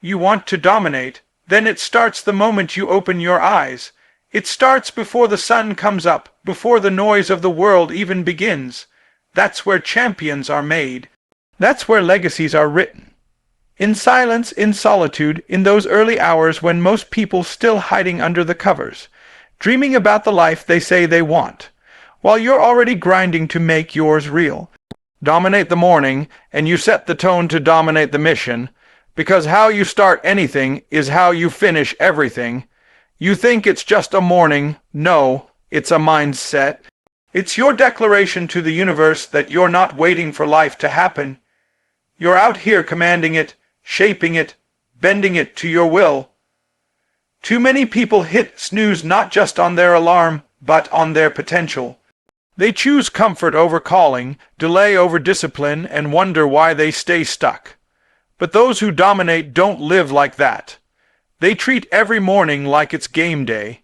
You want to dominate, then it starts the moment you open your eyes. It starts before the sun comes up, before the noise of the world even begins. That's where champions are made. That's where legacies are written. In silence, in solitude, in those early hours when most people still hiding under the covers, dreaming about the life they say they want, while you're already grinding to make yours real. Dominate the morning, and you set the tone to dominate the mission, because how you start anything is how you finish everything. You think it's just a morning. No, it's a mindset. It's your declaration to the universe that you're not waiting for life to happen. You're out here commanding it, shaping it, bending it to your will. Too many people hit snooze not just on their alarm, but on their potential. They choose comfort over calling, delay over discipline, and wonder why they stay stuck. But those who dominate don't live like that. They treat every morning like it's game day.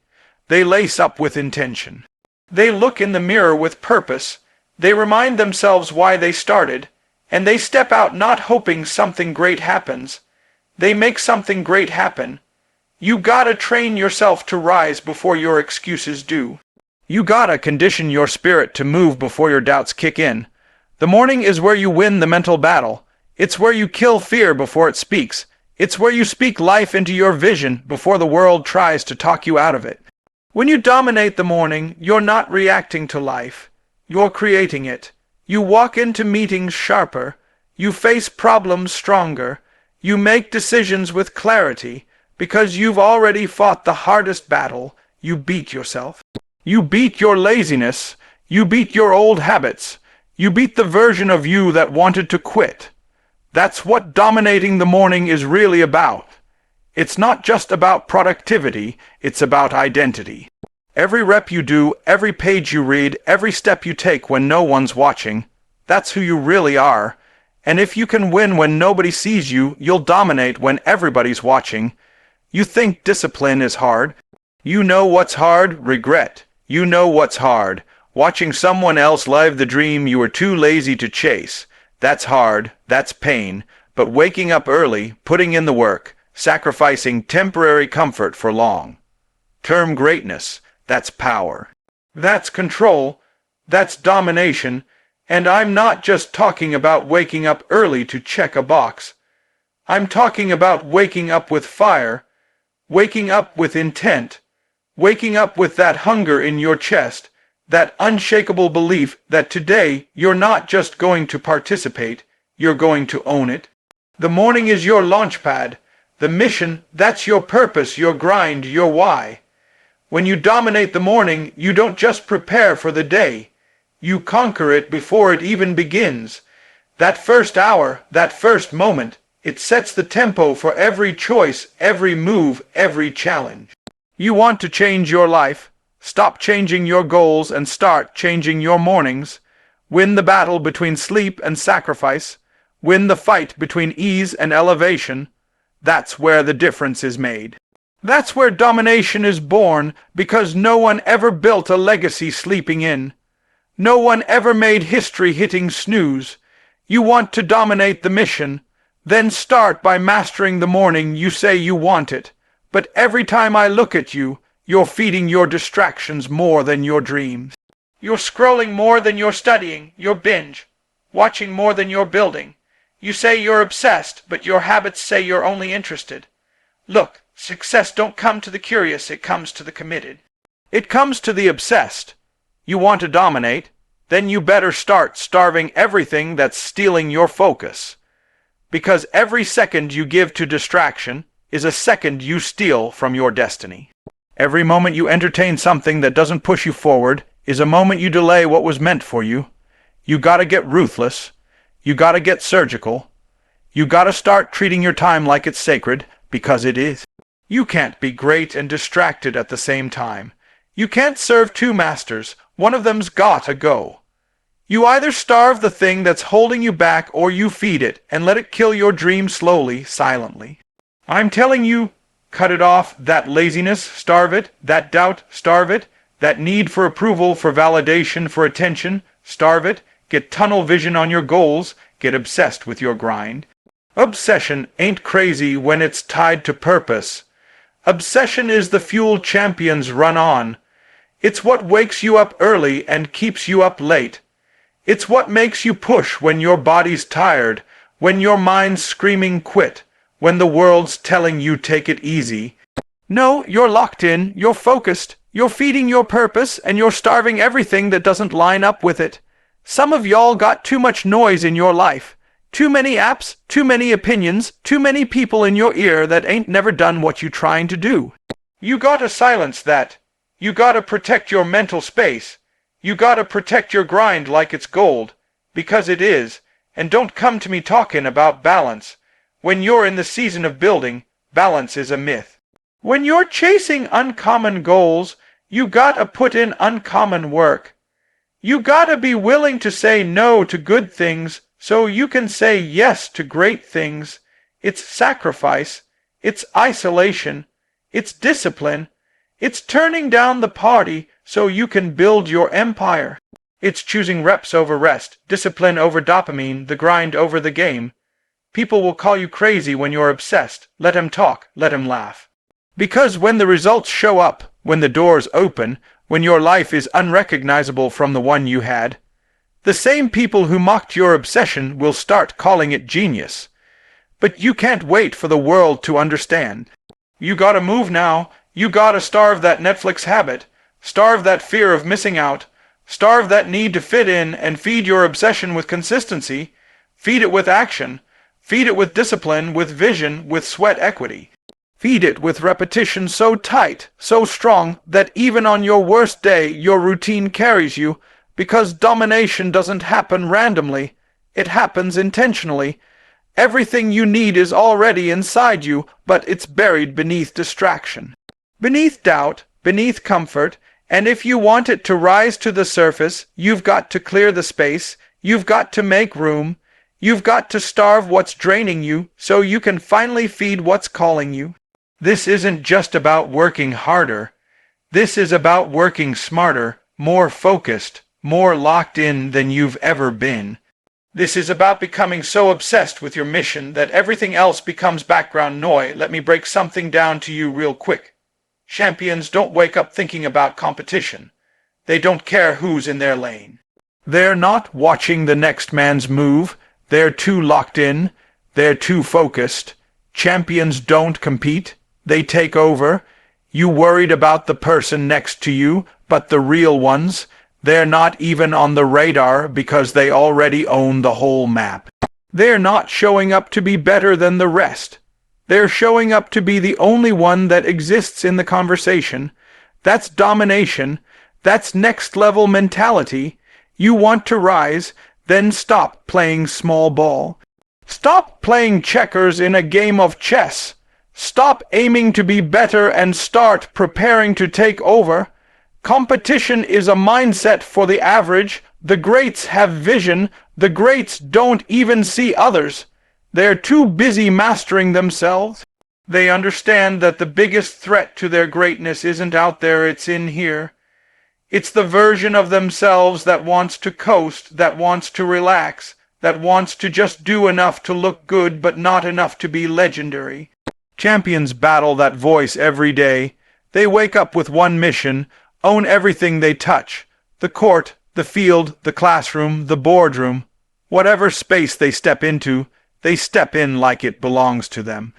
They lace up with intention. They look in the mirror with purpose. They remind themselves why they started, and they step out not hoping something great happens. They make something great happen. You gotta train yourself to rise before your excuses do. You gotta condition your spirit to move before your doubts kick in. The morning is where you win the mental battle. It's where you kill fear before it speaks. It's where you speak life into your vision before the world tries to talk you out of it. When you dominate the morning, you're not reacting to life. You're creating it. You walk into meetings sharper. You face problems stronger. You make decisions with clarity because you've already fought the hardest battle. You beat yourself. You beat your laziness. You beat your old habits. You beat the version of you that wanted to quit. That's what dominating the morning is really about. It's not just about productivity, it's about identity. Every rep you do, every page you read, every step you take when no one's watching, that's who you really are. And if you can win when nobody sees you, you'll dominate when everybody's watching. You think discipline is hard. You know what's hard? Regret. You know what's hard. Watching someone else live the dream you were too lazy to chase. That's hard, that's pain, but waking up early, putting in the work, sacrificing temporary comfort for long-term greatness, that's power. That's control, that's domination, and I'm not just talking about waking up early to check a box. I'm talking about waking up with fire, waking up with intent, waking up with that hunger in your chest, that unshakable belief that today you're not just going to participate, you're going to own it. The morning is your launch pad. The mission, that's your purpose, your grind, your why. When you dominate the morning, you don't just prepare for the day. You conquer it before it even begins. That first hour, that first moment, it sets the tempo for every choice, every move, every challenge. You want to change your life? Stop changing your goals and start changing your mornings. Win the battle between sleep and sacrifice. Win the fight between ease and elevation. That's where the difference is made. That's where domination is born, because no one ever built a legacy sleeping in. No one ever made history hitting snooze. You want to dominate the mission. Then start by mastering the morning you say you want it. But every time I look at you, you're feeding your distractions more than your dreams. You're scrolling more than you're studying, you're binge, watching more than you're building. You say you're obsessed, but your habits say you're only interested. Look, success don't come to the curious, it comes to the committed. It comes to the obsessed. You want to dominate? Then you better start starving everything that's stealing your focus. Because every second you give to distraction is a second you steal from your destiny. Every moment you entertain something that doesn't push you forward is a moment you delay what was meant for you. You gotta get ruthless. You gotta get surgical. You gotta start treating your time like it's sacred, because it is. You can't be great and distracted at the same time. You can't serve two masters. One of them's gotta go. You either starve the thing that's holding you back or you feed it and let it kill your dream slowly, silently. I'm telling you, cut it off. That laziness, starve it. That doubt, starve it. That need for approval, for validation, for attention, starve it. Get tunnel vision on your goals. Get obsessed with your grind. Obsession ain't crazy when it's tied to purpose. Obsession is the fuel champions run on. It's what wakes you up early and keeps you up late. It's what makes you push when your body's tired, when your mind's screaming quit, when the world's telling you take it easy. No, you're locked in, you're focused, you're feeding your purpose, and you're starving everything that doesn't line up with it. Some of y'all got too much noise in your life. Too many apps, too many opinions, too many people in your ear that ain't never done what you trying to do. You gotta silence that. You gotta protect your mental space. You gotta protect your grind like it's gold, because it is, and don't come to me talking about balance. When you're in the season of building, balance is a myth. When you're chasing uncommon goals, you gotta put in uncommon work. You gotta be willing to say no to good things so you can say yes to great things. It's sacrifice. It's isolation. It's discipline. It's turning down the party so you can build your empire. It's choosing reps over rest, discipline over dopamine, the grind over the game. People will call you crazy when you're obsessed. Let 'em talk. Let 'em laugh. Because when the results show up, when the doors open, when your life is unrecognizable from the one you had, the same people who mocked your obsession will start calling it genius. But you can't wait for the world to understand. You gotta move now. You gotta starve that Netflix habit. Starve that fear of missing out. Starve that need to fit in and feed your obsession with consistency. Feed it with action. Feed it with discipline, with vision, with sweat equity. Feed it with repetition so tight, so strong, that even on your worst day your routine carries you, because domination doesn't happen randomly. It happens intentionally. Everything you need is already inside you, but it's buried beneath distraction, beneath doubt, beneath comfort, and if you want it to rise to the surface, you've got to clear the space, you've got to make room, you've got to starve what's draining you so you can finally feed what's calling you. This isn't just about working harder. This is about working smarter, more focused, more locked in than you've ever been. This is about becoming so obsessed with your mission that everything else becomes background noise. Let me break something down to you real quick. Champions don't wake up thinking about competition. They don't care who's in their lane. They're not watching the next man's move. They're too locked in. They're too focused. Champions don't compete. They take over. You worried about the person next to you, but the real ones, they're not even on the radar because they already own the whole map. They're not showing up to be better than the rest. They're showing up to be the only one that exists in the conversation. That's domination. That's next-level mentality. You want to rise, then stop playing small ball. Stop playing checkers in a game of chess. Stop aiming to be better and start preparing to take over. Competition is a mindset for the average. The greats have vision. The greats don't even see others. They're too busy mastering themselves. They understand that the biggest threat to their greatness isn't out there, it's in here. It's the version of themselves that wants to coast, that wants to relax, that wants to just do enough to look good but not enough to be legendary. Champions battle that voice every day. They wake up with one mission: own everything they touch. The court, the field, the classroom, the boardroom. Whatever space they step into, they step in like it belongs to them.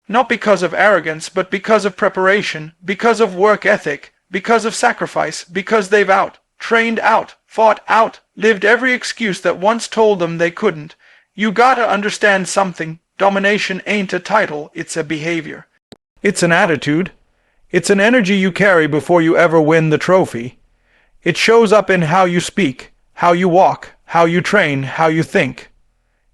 Not because of arrogance, but because of preparation, because of work ethic, because of sacrifice, because they've trained out, fought out, lived every excuse that once told them they couldn't. You gotta understand something. Domination ain't a title, it's a behavior. It's an attitude. It's an energy you carry before you ever win the trophy. It shows up in how you speak, how you walk, how you train, how you think.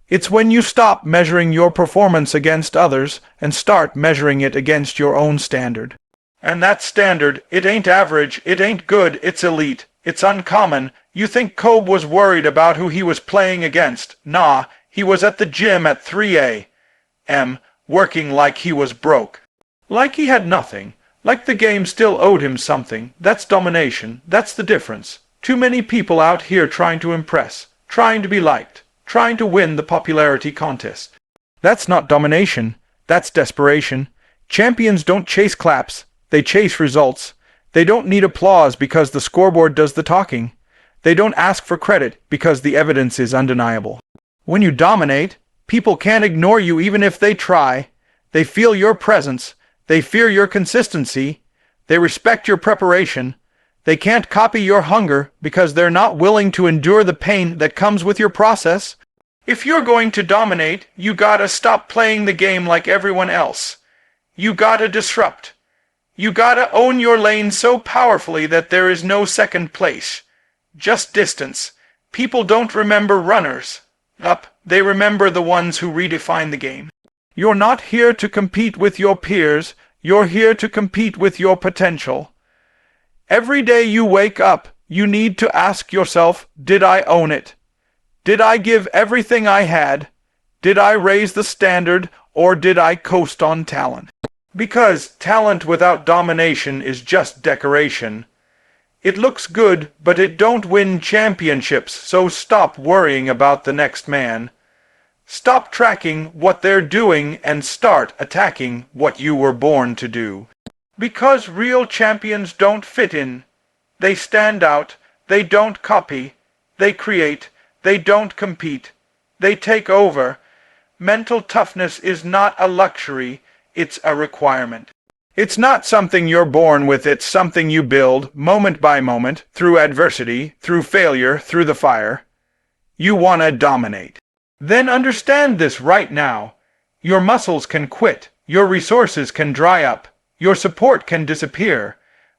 It's when you stop measuring your performance against others and start measuring it against your own standard. And that standard, it ain't average, it ain't good, it's elite, it's uncommon. You think Kobe was worried about who he was playing against. Nah, he was at the gym at 3 a.m., working like he was broke. Like he had nothing. Like the game still owed him something. That's domination. That's the difference. Too many people out here trying to impress, trying to be liked, trying to win the popularity contest. That's not domination. That's desperation. Champions don't chase claps. They chase results. They don't need applause because the scoreboard does the talking. They don't ask for credit because the evidence is undeniable. When you dominate, people can't ignore you even if they try. They feel your presence. They fear your consistency. They respect your preparation. They can't copy your hunger because they're not willing to endure the pain that comes with your process. If you're going to dominate, you gotta stop playing the game like everyone else. You gotta disrupt. You gotta own your lane so powerfully that there is no second place. Just distance. People don't remember runners up. They remember the ones who redefine the game. You're not here to compete with your peers. You're here to compete with your potential. Every day you wake up, you need to ask yourself, did I own it? Did I give everything I had? Did I raise the standard, or did I coast on talent? Because talent without domination is just decoration. It looks good, but it don't win championships, so stop worrying about the next man. Stop tracking what they're doing and start attacking what you were born to do. Because real champions don't fit in. They stand out. They don't copy. They create. They don't compete. They take over. Mental toughness is not a luxury. It's a requirement. It's not something you're born with. It's something you build, moment by moment, through adversity, through failure, through the fire. You want to dominate. Then understand this right now. Your muscles can quit. Your resources can dry up. Your support can disappear.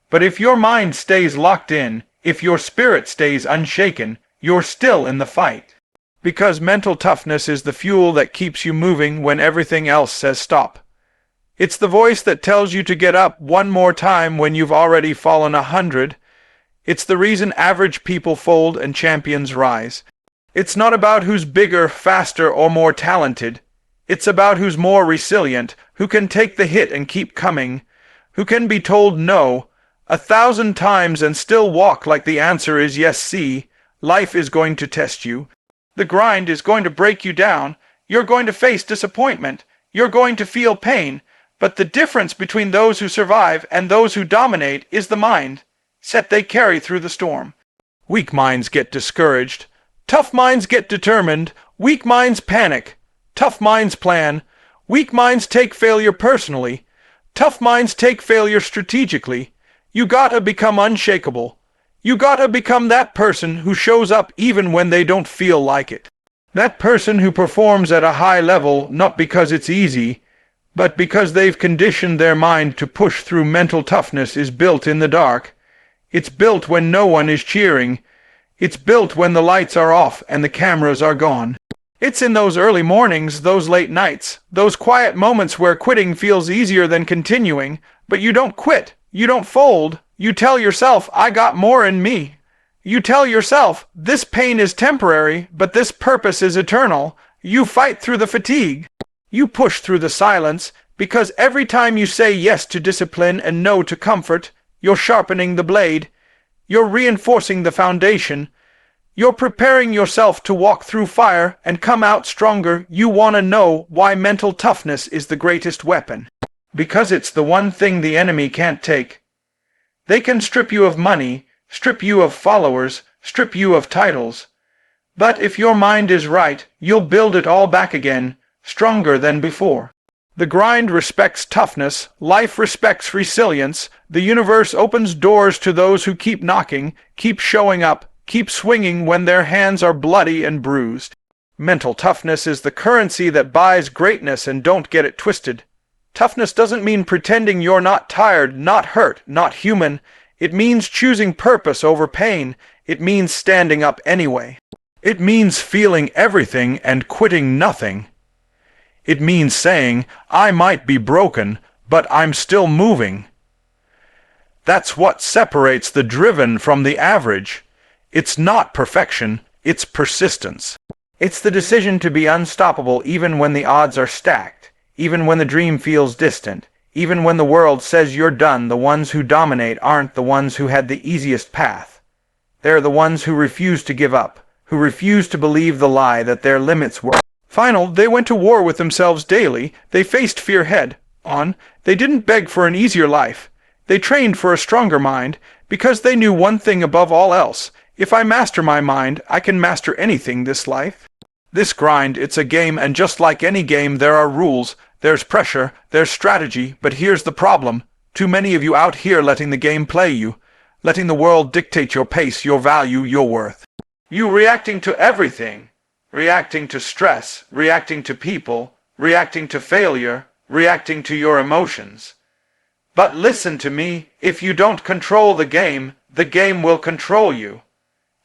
But if your mind stays locked in, if your spirit stays unshaken, you're still in the fight. Because mental toughness is the fuel that keeps you moving when everything else says stop. It's the voice that tells you to get up one more time when you've already fallen 100. It's the reason average people fold and champions rise. It's not about who's bigger, faster, or more talented. It's about who's more resilient, who can take the hit and keep coming, who can be told no 1,000 times and still walk like the answer is yes. See, life is going to test you. The grind is going to break you down. You're going to face disappointment. You're going to feel pain. But the difference between those who survive and those who dominate is the mind set they carry through the storm. Weak minds get discouraged. Tough minds get determined. Weak minds panic. Tough minds plan. Weak minds take failure personally. Tough minds take failure strategically. You gotta become unshakable. You gotta become that person who shows up even when they don't feel like it. That person who performs at a high level not because it's easy, but because they've conditioned their mind to push through. Mental toughness is built in the dark. It's built when no one is cheering. It's built when the lights are off and the cameras are gone. It's in those early mornings, those late nights, those quiet moments where quitting feels easier than continuing, but you don't quit. You don't fold. You tell yourself, I got more in me. You tell yourself, this pain is temporary, but this purpose is eternal. You fight through the fatigue. You push through the silence, because every time you say yes to discipline and no to comfort, you're sharpening the blade. You're reinforcing the foundation. You're preparing yourself to walk through fire and come out stronger. You want to know why mental toughness is the greatest weapon. Because it's the one thing the enemy can't take. They can strip you of money, strip you of followers, strip you of titles. But if your mind is right, you'll build it all back again, stronger than before. The grind respects toughness, life respects resilience, the universe opens doors to those who keep knocking, keep showing up, keep swinging when their hands are bloody and bruised. Mental toughness is the currency that buys greatness, and don't get it twisted. Toughness doesn't mean pretending you're not tired, not hurt, not human. It means choosing purpose over pain. It means standing up anyway. It means feeling everything and quitting nothing. It means saying, I might be broken, but I'm still moving. That's what separates the driven from the average. It's not perfection, it's persistence. It's the decision to be unstoppable even when the odds are stacked, even when the dream feels distant, even when the world says you're done. The ones who dominate aren't the ones who had the easiest path. They're the ones who refuse to give up, who refuse to believe the lie that their limits were Final, they went to war with themselves daily. They faced fear head on. They didn't beg for an easier life. They trained for a stronger mind, because they knew one thing above all else. If I master my mind, I can master anything this life. This grind, it's a game, and just like any game, there are rules. There's pressure, there's strategy, but here's the problem. Too many of you out here letting the game play you, letting the world dictate your pace, your value, your worth. You reacting to everything, reacting to stress, reacting to people, reacting to failure, reacting to your emotions. But listen to me, if you don't control the game will control you.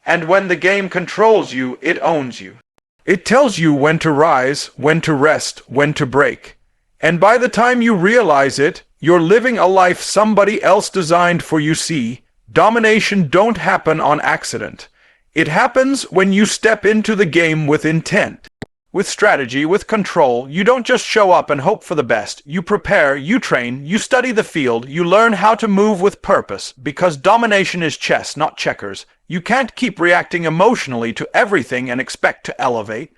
And when the game controls you, it owns you. It tells you when to rise, when to rest, when to break. And by the time you realize it, you're living a life somebody else designed for you. See, domination don't happen on accident. It happens when you step into the game with intent. With strategy, with control. You don't just show up and hope for the best. You prepare, you train, you study the field, you learn how to move with purpose, because domination is chess, not checkers. You can't keep reacting emotionally to everything and expect to elevate.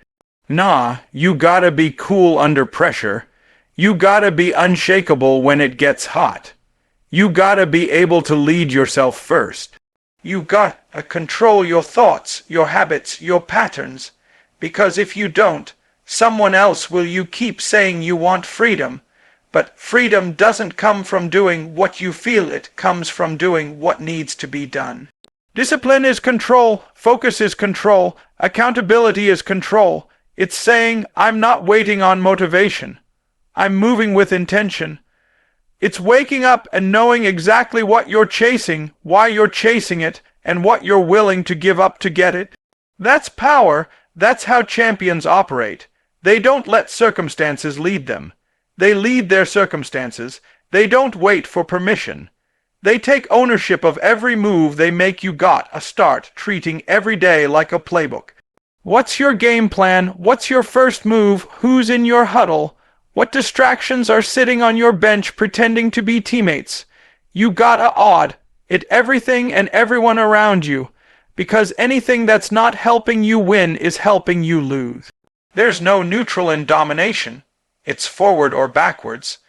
Nah, you gotta be cool under pressure. You gotta be unshakable when it gets hot. You gotta be able to lead yourself first. You gotta control your thoughts, your habits, your patterns. Because if you don't, someone else will. You keep saying you want freedom, but freedom doesn't come from doing what you feel, it comes from doing what needs to be done. Discipline is control, focus is control, accountability is control. It's saying, I'm not waiting on motivation. I'm moving with intention. It's waking up and knowing exactly what you're chasing, why you're chasing it, and what you're willing to give up to get it. That's power. That's how champions operate. They don't let circumstances lead them. They lead their circumstances. They don't wait for permission. They take ownership of every move they make. You got a start treating every day like a playbook. What's your game plan? What's your first move? Who's in your huddle? What distractions are sitting on your bench pretending to be teammates? You gotta aud it everything and everyone around you. Because anything that's not helping you win is helping you lose. There's no neutral in domination. It's forward or backwards.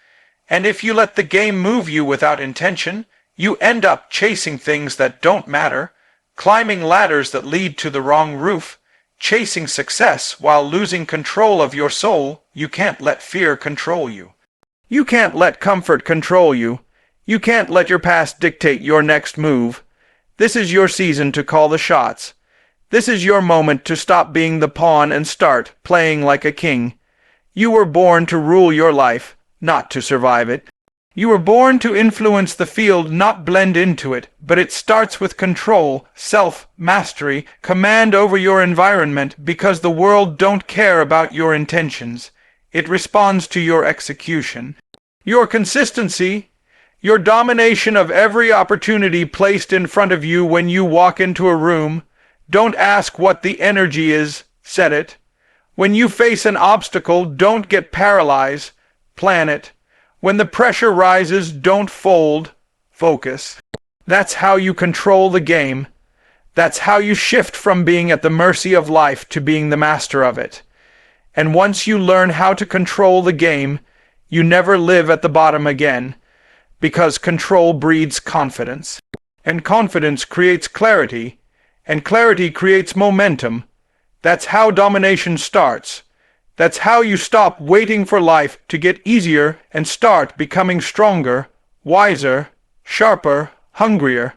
And if you let the game move you without intention, you end up chasing things that don't matter, climbing ladders that lead to the wrong roof, chasing success while losing control of your soul. You can't let fear control you. You can't let comfort control you. You can't let your past dictate your next move. This is your season to call the shots. This is your moment to stop being the pawn and start playing like a king. You were born to rule your life, not to survive it. You were born to influence the field, not blend into it, but it starts with control, self-mastery, command over your environment, because the world don't care about your intentions. It responds to your execution. Your consistency, your domination of every opportunity placed in front of you when you walk into a room. Don't ask what the energy is, set it. When you face an obstacle, don't get paralyzed, plan it. When the pressure rises, don't fold, focus. That's how you control the game. That's how you shift from being at the mercy of life to being the master of it. And once you learn how to control the game, you never live at the bottom again. Because control breeds confidence, and confidence creates clarity, and clarity creates momentum. That's how domination starts. That's how you stop waiting for life to get easier and start becoming stronger, wiser, sharper, hungrier.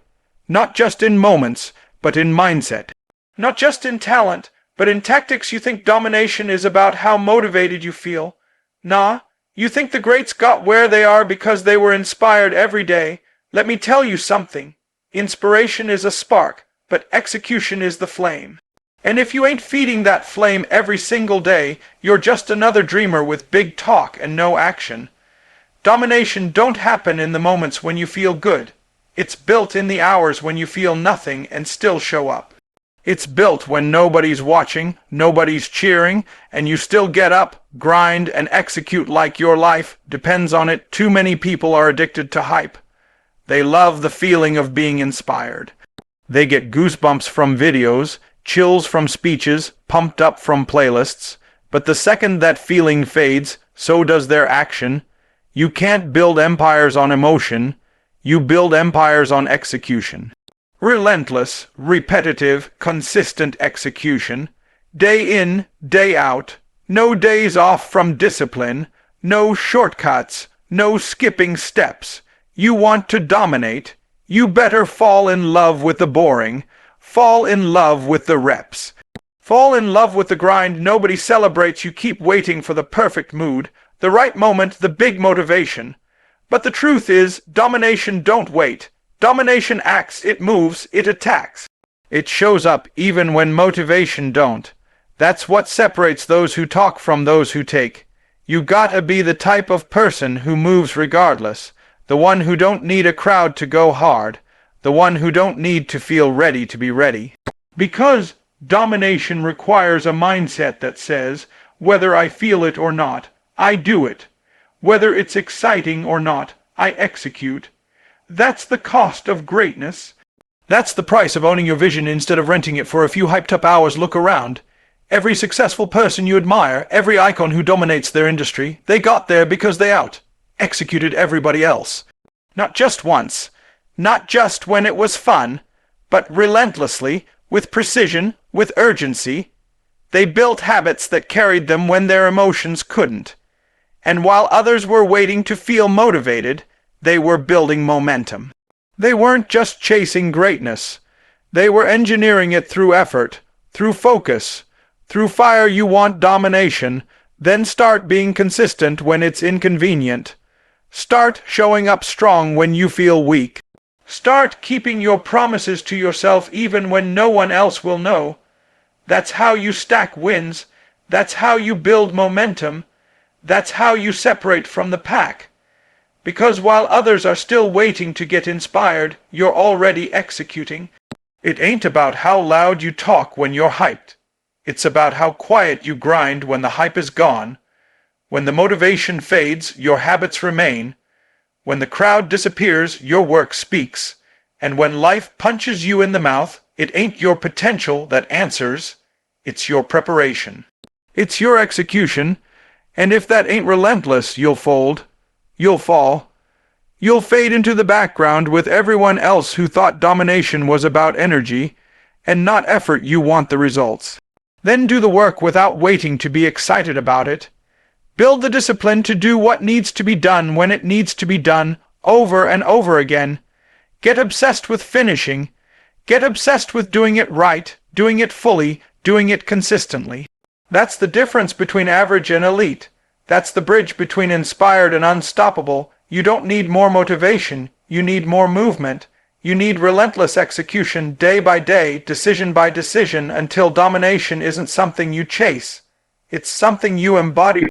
Not just in moments, but in mindset. Not just in talent, but in tactics. You think domination is about how motivated you feel. Nah. You think the greats got where they are because they were inspired every day. Let me tell you something. Inspiration is a spark, but execution is the flame. And if you ain't feeding that flame every single day, you're just another dreamer with big talk and no action. Domination don't happen in the moments when you feel good. It's built in the hours when you feel nothing and still show up. It's built when nobody's watching, nobody's cheering, and you still get up, grind, and execute like your life depends on it. Too many people are addicted to hype. They love the feeling of being inspired. They get goosebumps from videos, chills from speeches, pumped up from playlists. But the second that feeling fades, so does their action. You can't build empires on emotion. You build empires on execution. Relentless, repetitive, consistent execution. Day in, day out. No days off from discipline. No shortcuts. No skipping steps. You want to dominate? You better fall in love with the boring. Fall in love with the reps. Fall in love with the grind. Nobody celebrates. You keep waiting for the perfect mood, the right moment, the big motivation. But the truth is, domination don't wait. Domination acts, it moves, it attacks. It shows up even when motivation don't. That's what separates those who talk from those who take. You gotta be the type of person who moves regardless, the one who don't need a crowd to go hard, the one who don't need to feel ready to be ready. Because domination requires a mindset that says, whether I feel it or not, I do it. Whether it's exciting or not, I execute. That's the cost of greatness. That's the price of owning your vision instead of renting it for a few hyped-up hours. Look around. Every successful person you admire, every icon who dominates their industry, they got there because they executed everybody else. Not just once, not just when it was fun, but relentlessly, with precision, with urgency. They built habits that carried them when their emotions couldn't. And while others were waiting to feel motivated, they were building momentum. They weren't just chasing greatness. They were engineering it through effort, through focus, through fire. You want domination, then start being consistent when it's inconvenient. Start showing up strong when you feel weak. Start keeping your promises to yourself even when no one else will know. That's how you stack wins. That's how you build momentum. That's how you separate from the pack. Because while others are still waiting to get inspired, you're already executing. It ain't about how loud you talk when you're hyped. It's about how quiet you grind when the hype is gone. When the motivation fades, your habits remain. When the crowd disappears, your work speaks. And when life punches you in the mouth, it ain't your potential that answers. It's your preparation. It's your execution. And if that ain't relentless, you'll fold. You'll fall. You'll fade into the background with everyone else who thought domination was about energy and not effort. You want the results. Then do the work without waiting to be excited about it. Build the discipline to do what needs to be done when it needs to be done, over and over again. Get obsessed with finishing. Get obsessed with doing it right, doing it fully, doing it consistently. That's the difference between average and elite. That's the bridge between inspired and unstoppable. You don't need more motivation. You need more movement. You need relentless execution day by day, decision by decision, until domination isn't something you chase. It's something you embody.